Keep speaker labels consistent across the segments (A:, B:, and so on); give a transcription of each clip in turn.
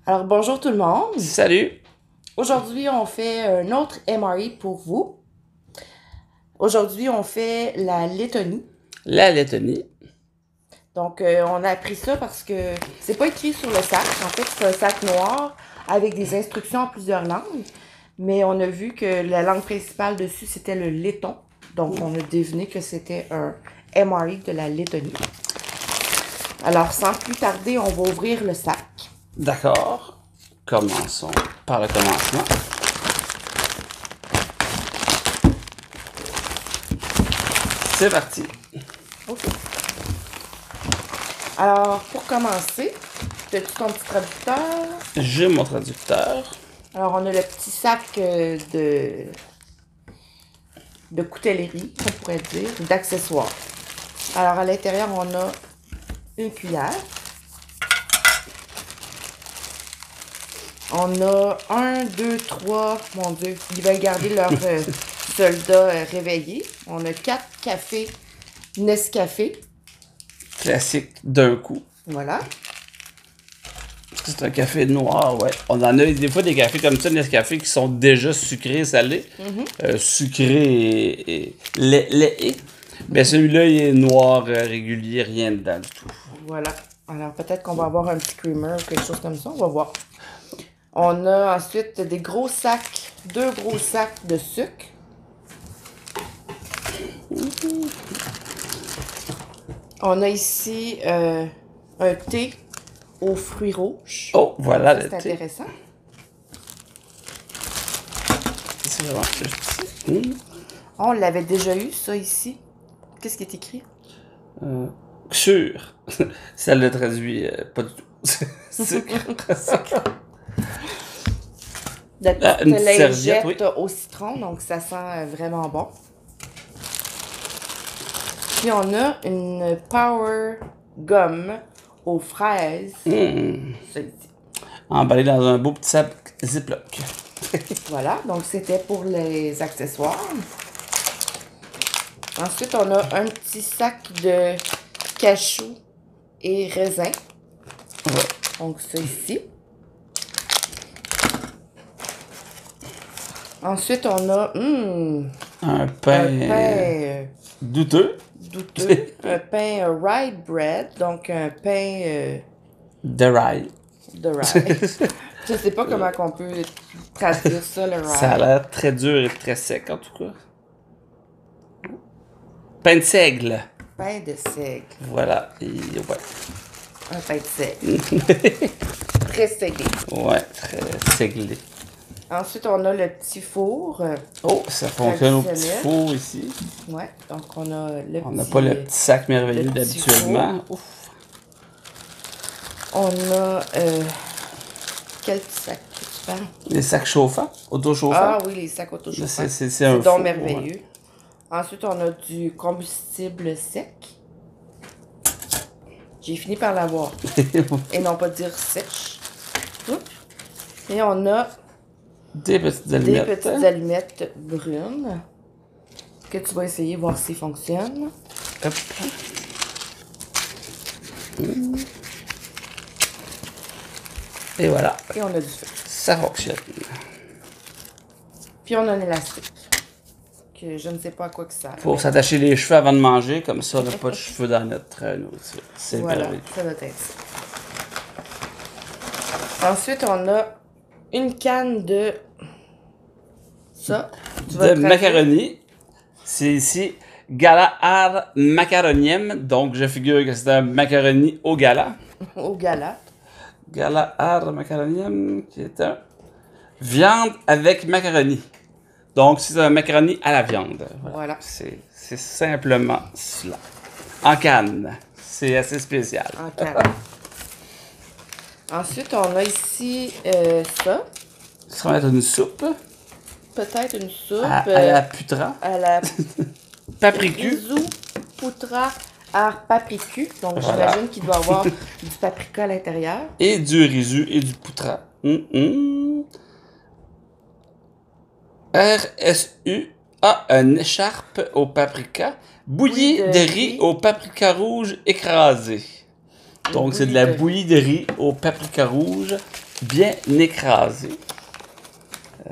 A: Alors, bonjour tout le monde.
B: Salut!
A: Aujourd'hui, on fait un autre MRE pour vous. Aujourd'hui, on fait la Lettonie.
B: La Lettonie.
A: Donc, on a appris ça parce que c'est pas écrit sur le sac. En fait, c'est un sac noir avec des instructions en plusieurs langues. Mais on a vu que la langue principale dessus, c'était le letton. Donc, on a deviné que c'était un MRE de la Lettonie. Alors, sans plus tarder, on va ouvrir le sac.
B: D'accord. Commençons par le commencement. C'est parti.
A: OK. Alors, pour commencer, as-tu ton petit traducteur?
B: J'ai mon traducteur.
A: Alors, on a le petit sac de coutellerie, on pourrait dire, d'accessoires. Alors, à l'intérieur, on a une cuillère. On a 1, 2, 3, mon Dieu, ils veulent garder leurs soldats réveillés. On a 4 cafés Nescafé.
B: Classique d'un coup.
A: Voilà.
B: C'est un café noir, ouais. On en a des fois des cafés comme ça, Nescafé, qui sont déjà sucrés et salés. Sucrés et lait. Mais celui-là, il est noir, régulier, rien dedans du tout.
A: Voilà. Alors, peut-être qu'on va avoir un petit creamer ou quelque chose comme ça. On va voir. On a ensuite des gros sacs, 2 gros sacs de sucre. On a ici un thé aux fruits rouges.
B: Oh, voilà le
A: C'est
B: thé.
A: intéressant.
B: C'est vraiment juste.
A: On l'avait déjà eu, ça, ici. Qu'est-ce qui est écrit?
B: Sûr. Ça le traduit pas du tout. Sucre.
A: La petite
B: Une petite
A: lingette
B: serviette, oui.
A: au citron, donc ça sent vraiment bon. Puis on a une Power Gum aux fraises. Ça ici.
B: Emballé dans un beau petit sac Ziploc.
A: Voilà, donc c'était pour les accessoires. Ensuite, on a un petit sac de cachou et raisin.
B: Ouais.
A: Donc ça ici. Ensuite, on a
B: Un pain,
A: un pain
B: douteux.
A: douteux, un pain rye bread, donc un pain
B: De rye.
A: de rye. Je sais pas comment on peut traduire ça, le rye.
B: Ça a l'air très dur et très sec, en tout cas. Pain de seigle.
A: Pain de seigle.
B: Voilà. Et ouais.
A: Un pain de seigle. Très seiglé.
B: Ouais, très seiglé.
A: Ensuite, on a le petit four.
B: Oh, ça fonctionne au petit
A: Traditionnel.
B: four ici.
A: Ouais, donc on a le
B: On n'a
A: petit...
B: pas le petit sac merveilleux
A: le petit
B: d'habituellement. Ouf.
A: On a... quel petit sac que tu parles?
B: Les sacs chauffants, auto-chauffants.
A: Ah oui, les sacs autochauffants.
B: C'est un
A: donc
B: four,
A: merveilleux.
B: ouais.
A: Ensuite, on a du combustible sec. J'ai fini par l'avoir. Et non pas dire sèche. Oups. Et on a
B: Des petites
A: des
B: allumettes.
A: petites allumettes brunes que tu vas essayer, voir s'ils fonctionnent.
B: Hop. Et voilà,
A: Et on a du feu.
B: ça fonctionne.
A: Puis on a un élastique. Que je ne sais pas à quoi que ça sert.
B: Pour s'attacher les cheveux avant de manger, comme ça, on n'a pas de cheveux dans notre nourriture. C'est
A: Voilà,
B: merveilleux.
A: ça doit être ça. Ensuite, on a une canne de ça. Tu vas
B: De
A: traduire?
B: macaroni. C'est ici Gala Ar Macaronium. Donc, je figure que c'est un macaroni au gala.
A: Au gala.
B: Gala Ar Macaronium, qui est un viande avec macaroni. Donc, c'est un macaroni à la viande.
A: Voilà.
B: C'est simplement cela. En canne. C'est assez spécial.
A: En canne. Ensuite, on a ici ça.
B: Ça va être une soupe
A: Peut-être une soupe.
B: à la putra.
A: à la
B: Papricu.
A: Rizu Putra ar papriku. Donc,
B: Voilà.
A: j'imagine qu'il doit y avoir du paprika à l'intérieur.
B: Et du rizu et du putra. RSU a une écharpe au paprika. Bouillie
A: Oui,
B: de riz au paprika rouge écrasé. Donc, c'est de la bouillie de riz au paprika rouge bien écrasé.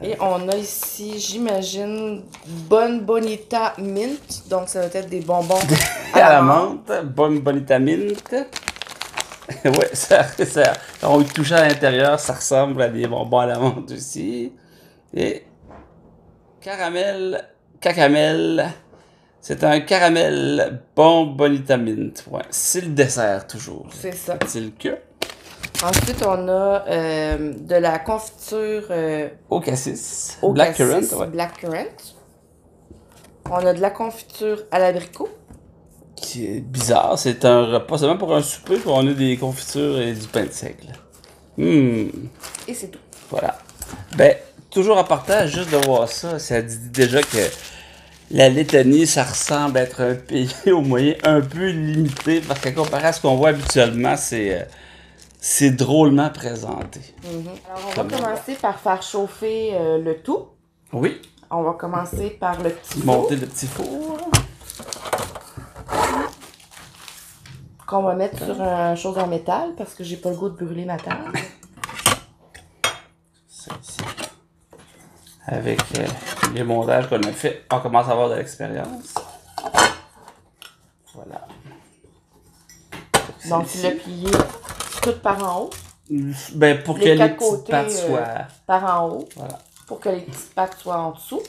A: Et on a ici, j'imagine, Bonita Mint. Donc, ça va être des bonbons
B: À la menthe, bonita mint. Ouais, on y touche à l'intérieur, ça ressemble à des bonbons à la menthe aussi. Et cacamel. C'est un caramel bonita mint. Ouais, c'est le dessert toujours.
A: C'est ça.
B: C'est le que.
A: Ensuite, on a de la confiture
B: Au cassis.
A: au
B: Blackcurrant,
A: cassis,
B: ouais.
A: blackcurrant. On a de la confiture à l'abricot.
B: Qui est bizarre. C'est un repas seulement pour un souper, puis on a des confitures et du pain de seigle.
A: Et c'est tout.
B: Voilà. Ben, toujours en partage, juste de voir ça, ça dit déjà que la Lettonie, ça ressemble être un pays au moyen un peu limité, parce que comparé à ce qu'on voit habituellement, c'est drôlement présenté.
A: Alors, on va commencer par faire chauffer le tout.
B: Oui.
A: On va commencer par le petit four
B: Monter le petit four.
A: qu'on va mettre sur une chose en métal parce que j'ai pas le goût de brûler ma table.
B: Ça ici. Avec les montages qu'on a fait, on commence à avoir de l'expérience. Voilà.
A: Donc, tu l'as plié tout par en haut,
B: Ben, pour que
A: les
B: les
A: quatre
B: petites
A: côtés
B: pattes soient...
A: par en haut,
B: Voilà.
A: pour que les petites pattes soient en dessous,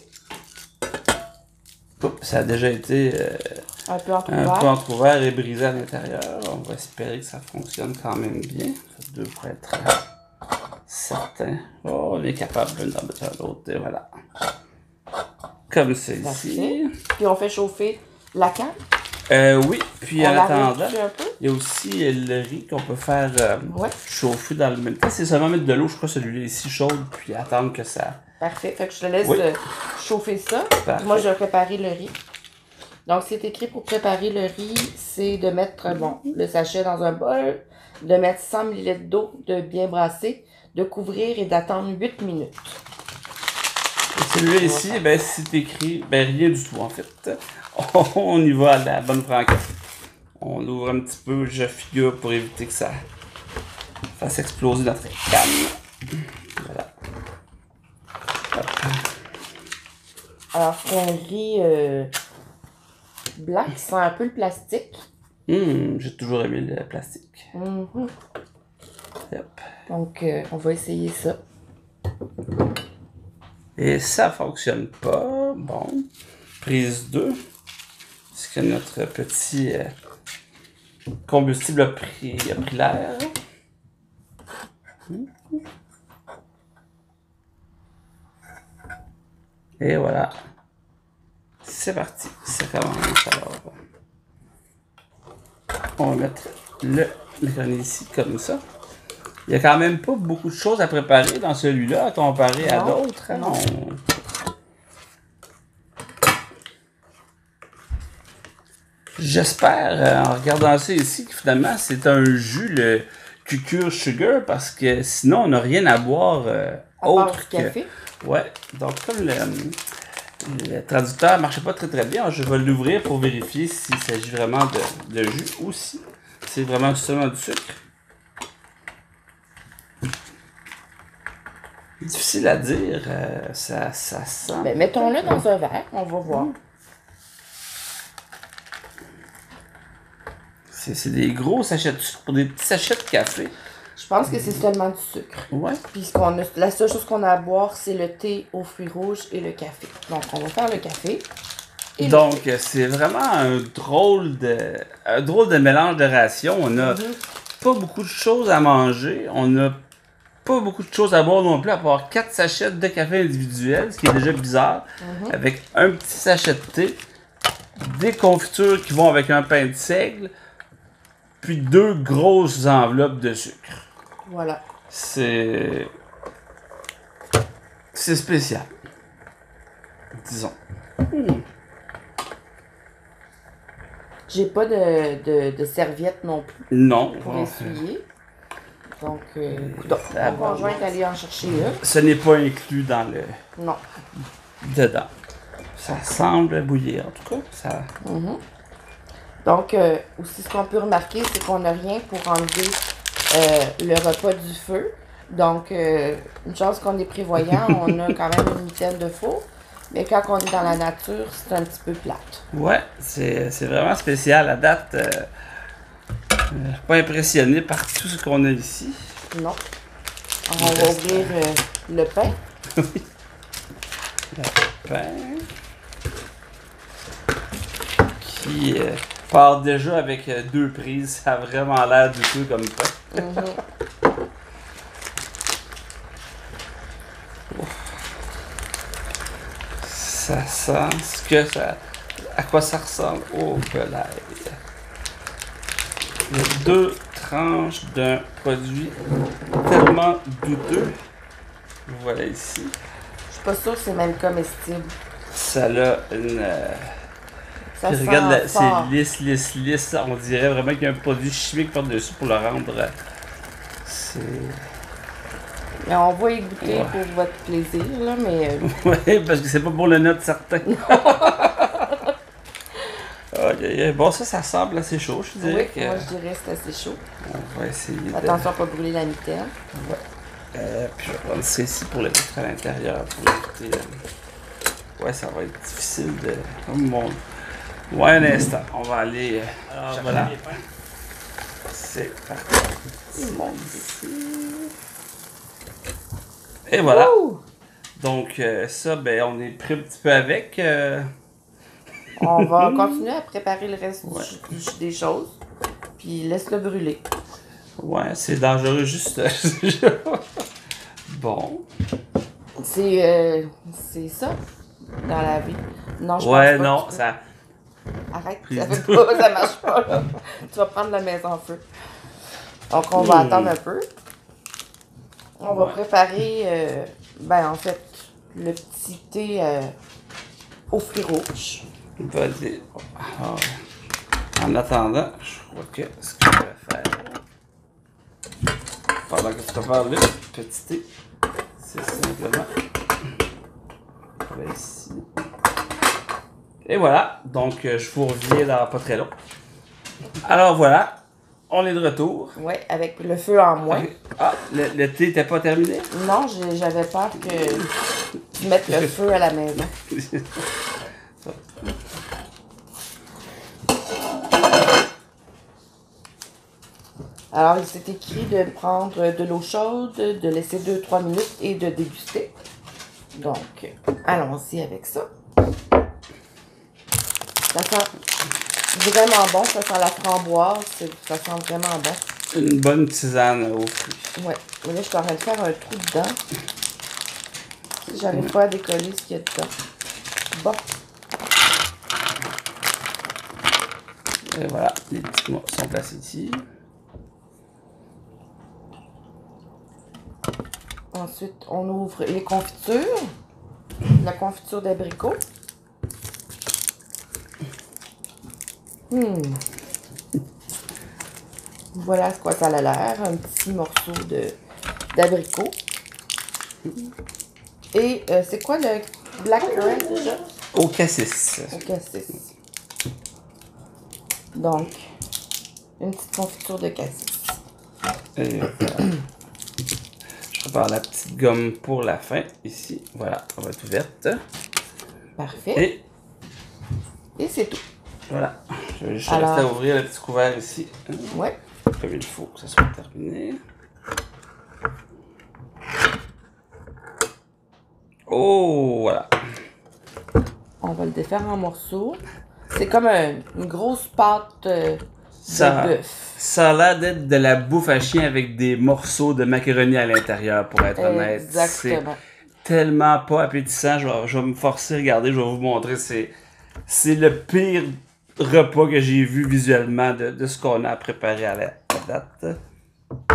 B: Oups, ça a déjà été
A: un peu
B: un
A: entrouvert.
B: peu entrouvert et brisé à l'intérieur. On va espérer que ça fonctionne quand même bien. Ça devrait être certain. Oh, on est capable d'en mettre un autre. Et voilà. Comme c'est ici.
A: Puis on fait chauffer la canne.
B: Oui, puis
A: On
B: en
A: la
B: attendant,
A: réduit un peu.
B: il y a aussi le riz qu'on peut faire
A: Ouais.
B: chauffer dans le même temps. C'est seulement mettre de l'eau, je crois, celui-là ici chaude, puis attendre que ça...
A: Parfait. Fait que je te laisse
B: Oui.
A: chauffer ça.
B: Parfait.
A: Moi, je vais préparer le riz. Donc, c'est écrit pour préparer le riz, c'est de mettre le sachet dans un bol, de mettre 100 ml d'eau, de bien brasser, de couvrir et d'attendre 8 minutes.
B: Et celui-là ici, ben, c'est écrit, ben, rien du tout, en fait. On y va à la bonne franquette. On ouvre un petit peu, je figure, pour éviter que ça fasse exploser notre canne. Voilà. Hop.
A: Alors, c'est un riz blanc qui sent un peu le plastique.
B: J'ai toujours aimé le plastique.
A: Mhm.
B: Hop.
A: Donc, on va essayer ça.
B: Et ça fonctionne pas. Bon. Prise 2. Est-ce que notre petit combustible a pris l'air? Et voilà. C'est parti. Ça commence alors. On va mettre le macaroni ici comme ça. Il n'y a quand même pas beaucoup de choses à préparer dans celui-là comparé à
A: Non,
B: d'autres. Hein?
A: non.
B: J'espère, en regardant ça ici, que finalement c'est un jus, le Cucur Sugar, parce que sinon on n'a rien à boire
A: À part
B: autre
A: du
B: que...
A: café.
B: Ouais, donc comme le traducteur ne marchait pas très bien, je vais l'ouvrir pour vérifier s'il s'agit vraiment de jus ou si c'est vraiment seulement du sucre. Difficile à dire, ça sent...
A: Ben, mettons-le dans un verre, on va voir.
B: C'est des gros sachets de sucre pour des petits sachets de café.
A: Je pense que c'est seulement du sucre.
B: Ouais.
A: Puis la seule chose qu'on a à boire, c'est le thé aux fruits rouges et le café. Donc, on va faire le café. Et
B: Donc, c'est vraiment un drôle de mélange de rations. On n'a pas beaucoup de choses à manger. On n'a pas beaucoup de choses à boire non plus, à part 4 sachets de café individuels, ce qui est déjà bizarre. Avec un petit sachet de thé, des confitures qui vont avec un pain de seigle, puis 2 grosses enveloppes de sucre.
A: Voilà.
B: C'est spécial. Disons.
A: J'ai pas de serviette non plus
B: Non.
A: pour essuyer. Donc,
B: Ça
A: mon conjoint est allé en chercher une.
B: Ce n'est pas inclus dans le...
A: Non.
B: dedans. Ça semble bouillir, en tout cas. Ça...
A: Donc, aussi, ce qu'on peut remarquer, c'est qu'on n'a rien pour enlever le repas du feu. Donc, une chance qu'on est prévoyant, on a quand même une mitaine de four. Mais quand on est dans la nature, c'est un petit peu plate.
B: Ouais, c'est vraiment spécial. À date, je suis pas impressionné par tout ce qu'on a ici.
A: Non. Alors, on va ouvrir le pain.
B: Pain. Qui part déjà avec 2 prises. Ça a vraiment l'air du tout comme pain. Ça sent ce que ça. À quoi ça ressemble? Oh, volaille. Il y a 2 tranches d'un produit tellement douteux. Voilà ici.
A: Je suis pas sûre que c'est même comestible.
B: Ça a une.
A: Ça
B: Puis
A: sent
B: regarde,
A: fort.
B: c'est lisse. On dirait vraiment qu'il y a un produit chimique par-dessus pour le rendre. C'est.
A: Mais on va y goûter pour votre plaisir, là, mais...
B: Ouais, parce que c'est pas pour le nôtre certain. Bon, ça semble assez chaud, je
A: Oui,
B: dirais que.
A: moi je dirais que c'est assez chaud.
B: On va essayer de.
A: Attention à pas brûler la mitaine.
B: Puis je vais prendre ça ici pour le mettre à l'intérieur. Pour l'écouter. Ouais, ça va être difficile de. Oh mon. Ouais, un instant. On va aller. Alors voilà. C'est parti. Mon ici. Et voilà.
A: Ouh!
B: Donc, ça, ben, on est pris un petit peu avec.
A: On va continuer à préparer le reste
B: Ouais.
A: des choses. Puis laisse-le brûler.
B: Ouais, c'est dangereux juste. Bon.
A: C'est ça, dans la vie. Non, je pense
B: Ouais,
A: pas
B: non,
A: que tu
B: ça.
A: peux. Arrête, ça marche pas, là. Tu vas prendre la maison en feu. Donc, on va attendre un peu. On va préparer, en fait, le petit thé aux fruits rouges.
B: Vas-y. Ah. En attendant, je crois que ce que je vais faire, pendant que tu prépares le petit thé, c'est simplement. Voilà ici. Et voilà. Donc, je vous reviens dans pas très long. Alors voilà, on est de retour.
A: Ouais, avec le feu en moins.
B: Ok. Ah, le thé n'était pas terminé?
A: Non, j'avais peur que tu mettes le feu à la maison. Alors, il s'est écrit de prendre de l'eau chaude, de laisser 2-3 minutes et de déguster. Donc, allons-y avec ça. Ça sent vraiment bon, ça sent la framboise, ça sent vraiment bon.
B: Une bonne tisane aux fruits.
A: Ouais, mais là, je suis en train de faire un trou dedans. J'arrive pas à décoller ce qu'il y a dedans. Bon.
B: Et voilà, les petits mots sont placés ici.
A: Ensuite, on ouvre les confitures. La confiture d'abricot. Voilà ce quoi ça a l'air. Un petit morceau d'abricot. Et c'est quoi le blackcurrant déjà?
B: Au cassis.
A: Au cassis. Donc, une petite confiture de cassis.
B: Et je prépare la petite gomme pour la fin, ici. Voilà, elle va être ouverte.
A: Parfait. Et c'est tout.
B: Voilà. Je vais juste
A: Alors,
B: rester à ouvrir le petit couvert ici.
A: Ouais.
B: Comme il faut que ça soit terminé. Oh, voilà.
A: On va le défaire en morceaux. C'est comme une grosse pâte de bœuf.
B: Ça a l'air d'être de la bouffe à chien avec des morceaux de macaroni à l'intérieur, pour être honnête.
A: Exactement.
B: C'est tellement pas appétissant. Je vais me forcer à regarder, je vais vous montrer. C'est le pire repas que j'ai vu visuellement de ce qu'on a préparé à la date.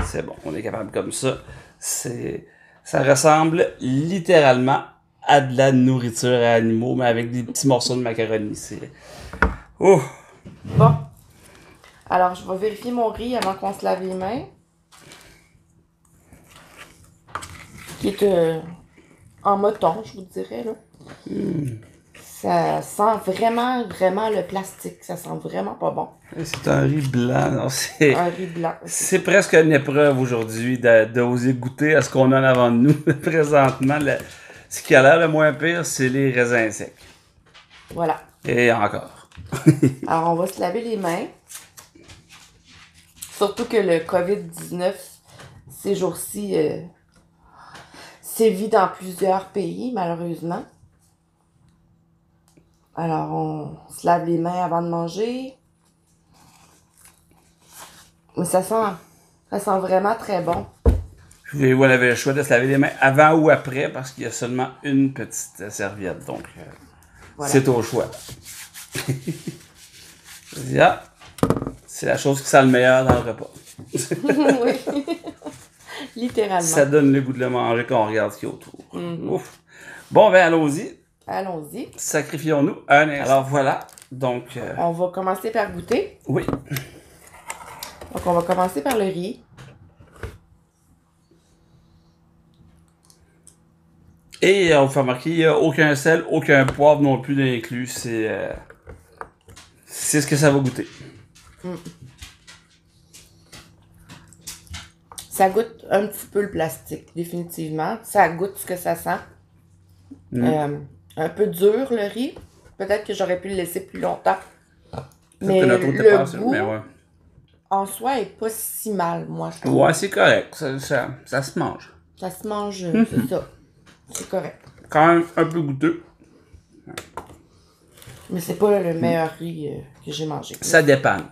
B: C'est bon, on est capable comme ça. Ça ressemble littéralement à de la nourriture à animaux, mais avec des petits morceaux de macaroni. Oh!
A: Bon. Alors, je vais vérifier mon riz avant qu'on se lave les mains. Qui est en moton, je vous dirais, là. Ça sent vraiment, vraiment le plastique. Ça sent vraiment pas bon.
B: C'est un riz blanc. Non, c'est...
A: Un riz blanc.
B: C'est presque une épreuve aujourd'hui d'oser goûter à ce qu'on a en avant de nous. Présentement, ce qui a l'air le moins pire, c'est les raisins secs.
A: Voilà.
B: Et encore.
A: Alors, on va se laver les mains. Surtout que le COVID-19, ces jours-ci, sévit dans plusieurs pays, malheureusement. Alors, on se lave les mains avant de manger. Mais ça sent vraiment très bon.
B: Vous avez le choix de se laver les mains avant ou après parce qu'il y a seulement une petite serviette. Donc, voilà. C'est au choix. Yeah. C'est la chose qui sent le meilleur dans le repas.
A: Oui. Littéralement.
B: Ça donne le goût de le manger quand on regarde ce qu'il y a autour. Ouf. Bon, ben allons-y.
A: Allons-y.
B: Sacrifions-nous un instant. Alors voilà. Donc.
A: On va commencer par goûter.
B: Oui.
A: Donc on va commencer par le riz.
B: Et on va faire remarquer, il n'y a aucun sel, aucun poivre non plus d'inclus. C'est ce que ça va goûter.
A: Ça goûte un petit peu le plastique, définitivement. Ça goûte ce que ça sent. Un peu dur, le riz. Peut-être que j'aurais pu le laisser plus longtemps. Mais le goût, en soi, est pas si mal, moi, je trouve.
B: Ouais, c'est correct. Ça se mange.
A: Ça se mange, c'est ça. C'est correct.
B: Quand même un peu goûteux.
A: Mais c'est pas le meilleur riz que j'ai mangé.
B: Ça dépanne.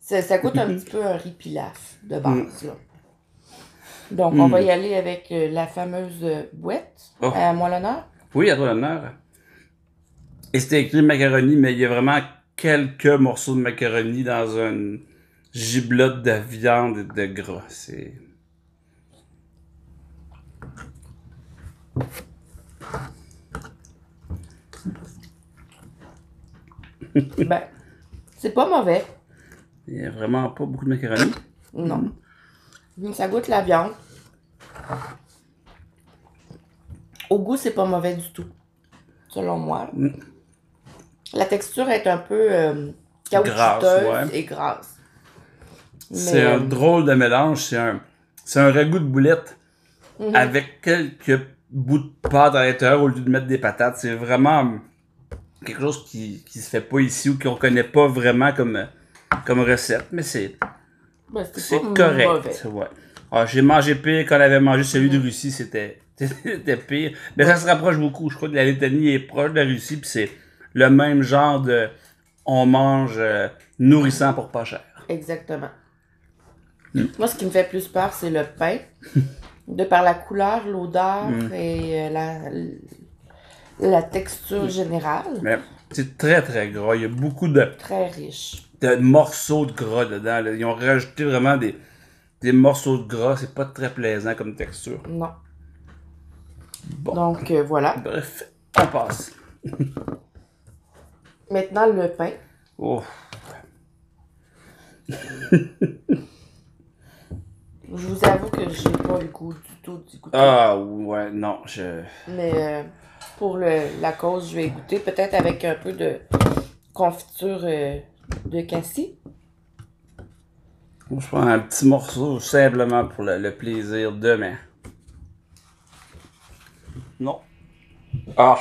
A: Ça goûte un petit peu un riz pilaf de base, là. Donc, on va y aller avec la fameuse bouette.
B: Oh.
A: À moi l'honneur.
B: Oui, à toi l'honneur. Et c'était écrit macaroni, mais il y a vraiment quelques morceaux de macaroni dans une giblotte de viande et de gras. C'est...
A: Ben, c'est pas mauvais.
B: Il n'y a vraiment pas beaucoup de macaroni.
A: Non. Ça goûte la viande. Au goût, c'est pas mauvais du tout, selon moi. La texture est un peu caoutchouteuse et grasse.
B: C'est un drôle de mélange. C'est un ragoût de boulette avec quelques bouts de pâte à l'intérieur au lieu de mettre des patates. C'est vraiment quelque chose qui se fait pas ici ou qu'on connaît pas vraiment comme recette. Mais c'est correct. Ouais. Alors, j'ai mangé pire quand on avait mangé celui de Russie. C'était pire. Mais ça se rapproche beaucoup. Je crois que la Lettonie est proche de la Russie. Puis c'est le même genre de... On mange nourrissant pour pas cher.
A: Exactement. Moi, ce qui me fait plus peur, c'est le pain. De par la couleur, l'odeur et la texture générale.
B: Mais c'est très, très gras. Il y a beaucoup de...
A: Très riche.
B: De morceaux de gras dedans. Là. Ils ont rajouté vraiment des morceaux de gras. C'est pas très plaisant comme texture.
A: Non.
B: Bon.
A: Donc, voilà.
B: Bref, on passe.
A: Maintenant, le pain.
B: Oh.
A: Je vous avoue que j'ai pas le goût du tout d'y goûter.
B: Ah, ouais, non,
A: Mais pour la cause, je vais goûter peut-être avec un peu de confiture de cassis.
B: Je prends un petit morceau simplement pour le plaisir de, mais... Non. Ah.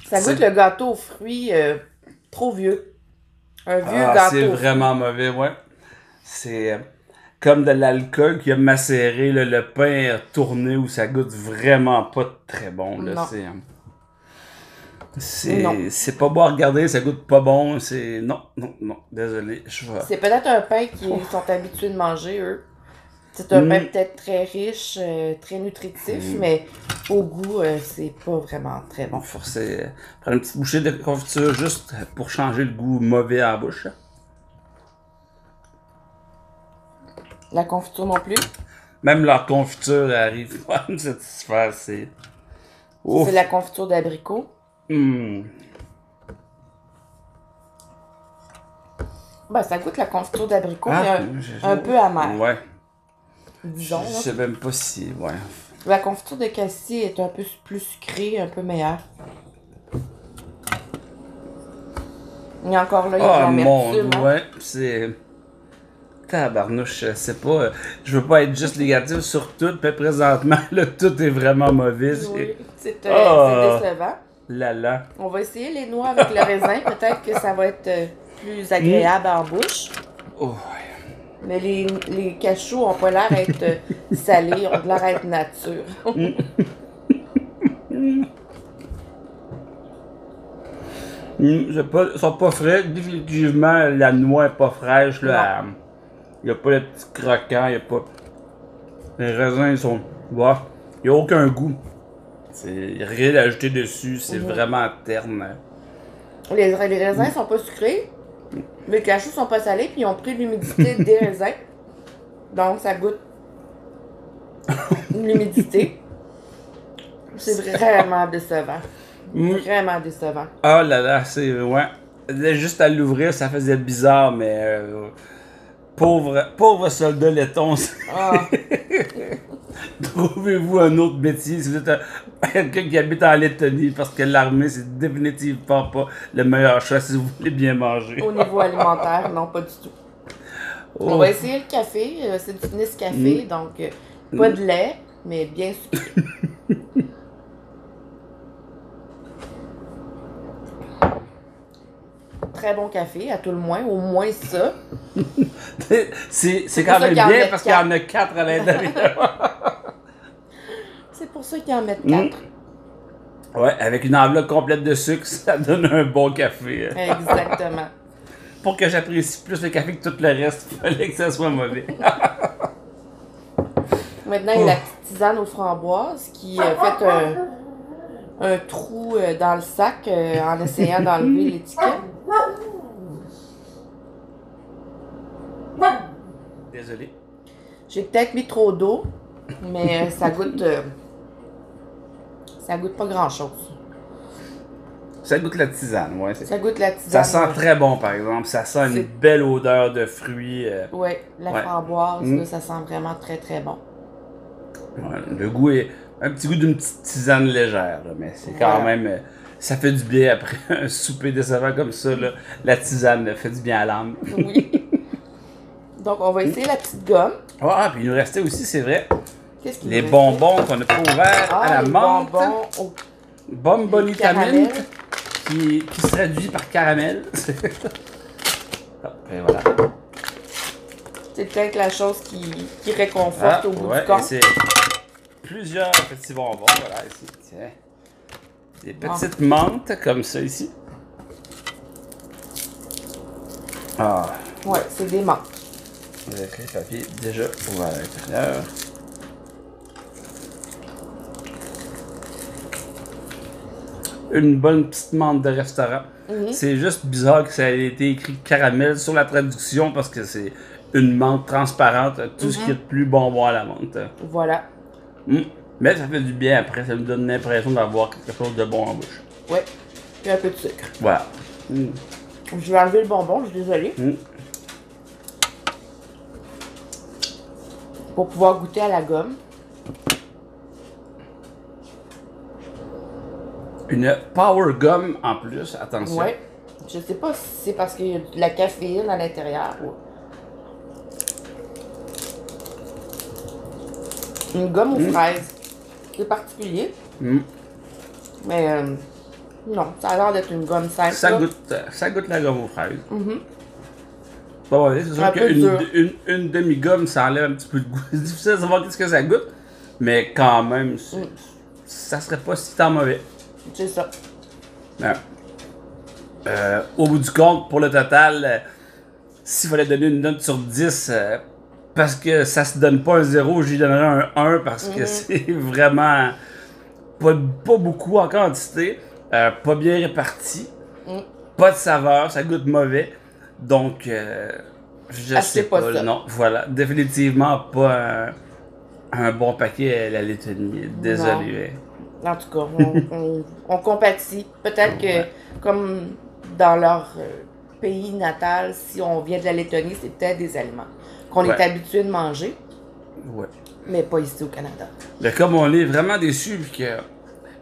A: Ça goûte le gâteau aux fruits trop vieux. Un vieux gâteau.
B: C'est vraiment mauvais, ouais. C'est comme de l'alcool qui a macéré, le pain a tourné où ça goûte vraiment pas très bon. Là. C'est pas beau à regarder, ça goûte pas bon. C'est non, désolé.
A: C'est peut-être un pain qu'ils sont habitués de manger, eux. C'est un pain peut-être très riche, très nutritif, mais au goût, c'est pas vraiment très bon.
B: Forcer, prendre une petite bouchée de confiture juste pour changer le goût mauvais à la bouche.
A: La confiture non plus?
B: Même la confiture arrive pas à me satisfaire. C'est
A: la confiture d'abricot.
B: Ben,
A: ça goûte la confiture d'abricot, mais un peu amer.
B: Ouais.
A: Disons.
B: Je sais même pas si... Ouais.
A: La confiture de cassis est un peu plus sucrée, un peu meilleure. Et encore là, il y a
B: Oh
A: de
B: mon
A: l'amertume.
B: Dieu,
A: Hein?
B: ouais, c'est... Tabarnouche, c'est pas... Je veux pas être juste négatif sur tout, puis présentement, là, tout est vraiment mauvais.
A: Oui, c'est
B: Oh
A: décevant.
B: là là.
A: On va essayer les noix avec le raisin. Peut-être que ça va être plus agréable en bouche.
B: Oh.
A: Mais les cachous ont pas l'air d'être salés, ont l'air d'être nature.
B: Ils sont pas frais. Définitivement, la noix est pas fraîche. Là. Il n'y a pas le petit croquant. Il y a pas... Les raisins, ils sont... Ouais. Il n'y a aucun goût. Il n'y a rien à ajouter dessus. C'est vraiment terne.
A: Les raisins sont pas sucrés. Les cachous sont pas salés, puis ils ont pris l'humidité des raisins. Donc, ça goûte l'humidité. C'est vraiment décevant. Vraiment décevant.
B: Oh là là, c'est... Ouais. Là, juste à l'ouvrir, ça faisait bizarre, mais... pauvre soldat laiton.
A: Ah,
B: Trouvez-vous un autre métier si vous êtes quelqu'un qui habite en Lettonie, parce que l'armée, c'est définitivement pas le meilleur choix si vous voulez bien manger.
A: au niveau alimentaire, non, pas du tout. On va essayer le café. C'est du Nescafé, donc pas de lait, mais bien sucré. Très bon café, à tout le moins. Au moins ça.
B: C'est
A: pour
B: quand
A: ça
B: même
A: qu'il y en
B: bien
A: a
B: parce qu'il y en a 4 à l'intérieur.
A: C'est pour ça qu'ils en mettent 4.
B: Ouais, avec une enveloppe complète de sucre, ça donne un bon café.
A: Exactement.
B: Pour que j'apprécie plus le café que tout le reste, il fallait que ça soit mauvais.
A: Maintenant, il y a la petite tisane aux framboises qui fait un trou dans le sac en essayant d'enlever l'étiquette.
B: Désolé.
A: J'ai peut-être mis trop d'eau, mais ça goûte pas grand-chose.
B: Ça goûte la tisane, ouais.
A: Ça goûte la tisane.
B: Ça sent très bon, par exemple. Ça sent une belle odeur de fruits.
A: Oui, la framboise, là, ça sent vraiment très, très bon.
B: Ouais, le goût est un petit goût d'une petite tisane légère, là, mais c'est quand même... ça fait du bien après un souper décevant comme ça. Là. La tisane là, fait du bien à l'âme.
A: Oui. Donc, on va essayer la petite gomme.
B: Ah, puis il nous restait aussi, c'est vrai,
A: Qu'est-ce qu'il
B: les
A: nous restait?
B: bonbons qu'on n'a pas ouverts à la
A: les
B: menthe.
A: bonbons au
B: Bombonita
A: caramel.
B: mint, qui se traduit par caramel. Et voilà.
A: C'est peut-être la chose qui réconforte au bout du
B: et
A: compte.
B: c'est plusieurs petits bonbons, voilà, ici. Tiens. Des petites menthes comme ça ici. Ah,
A: Ouais, c'est des menthes.
B: avec les papiers déjà ouverts à l'intérieur. Une bonne petite menthe de restaurant. C'est juste bizarre que ça ait été écrit caramel sur la traduction parce que c'est une menthe transparente, tout ce qui est de plus bonbon à la menthe.
A: Voilà.
B: Mais ça fait du bien après, ça nous donne l'impression d'avoir quelque chose de bon en bouche.
A: Ouais. Puis un peu de sucre.
B: Voilà.
A: Je vais enlever le bonbon, je suis désolée. Pour pouvoir goûter à la gomme.
B: Une power gum en plus, attention.
A: Ouais. Je sais pas si c'est parce qu'il y a de la caféine à l'intérieur. Une gomme aux fraises. C'est particulier. Mais non, ça a l'air d'être une gomme simple.
B: Ça goûte la gomme aux fraises. Bon, ouais, c'est sûr
A: Un peu dur.
B: une demi-gomme, ça enlève un petit peu de goût. C'est difficile de savoir qu'est-ce que ça goûte. Mais quand même, ça serait pas si tant mauvais.
A: C'est ça.
B: Ouais. Au bout du compte, pour le total, s'il fallait donner une note sur 10, parce que ça se donne pas un 0, j'y donnerais un 1 parce que c'est vraiment pas beaucoup en quantité, pas bien réparti, pas de saveur, ça goûte mauvais. Donc, je
A: Achetez
B: sais
A: pas
B: pas,
A: ça.
B: non, voilà, définitivement pas un bon paquet à la Lettonie, désolé.
A: En tout cas, on compatit. Peut-être que, comme dans leur pays natal, si on vient de la Lettonie, c'est peut-être des aliments qu'on est habitué de manger,
B: Ouais.
A: mais pas ici au Canada.
B: Mais comme on est vraiment déçus, puis que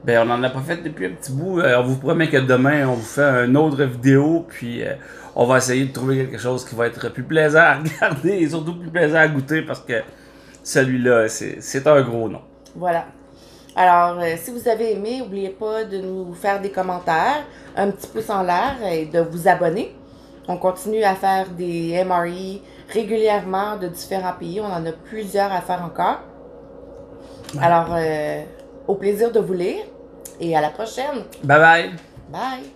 B: Ben, on n'en a pas fait depuis un petit bout. On vous promet que demain, on vous fait une autre vidéo, puis on va essayer de trouver quelque chose qui va être plus plaisant à regarder et surtout plus plaisant à goûter parce que celui-là, c'est un gros nom.
A: Voilà. Alors, si vous avez aimé, n'oubliez pas de nous faire des commentaires, un petit pouce en l'air et de vous abonner. On continue à faire des MRE régulièrement de différents pays. On en a plusieurs à faire encore. Ouais. Alors, au plaisir de vous lire et à la prochaine.
B: Bye bye.
A: Bye.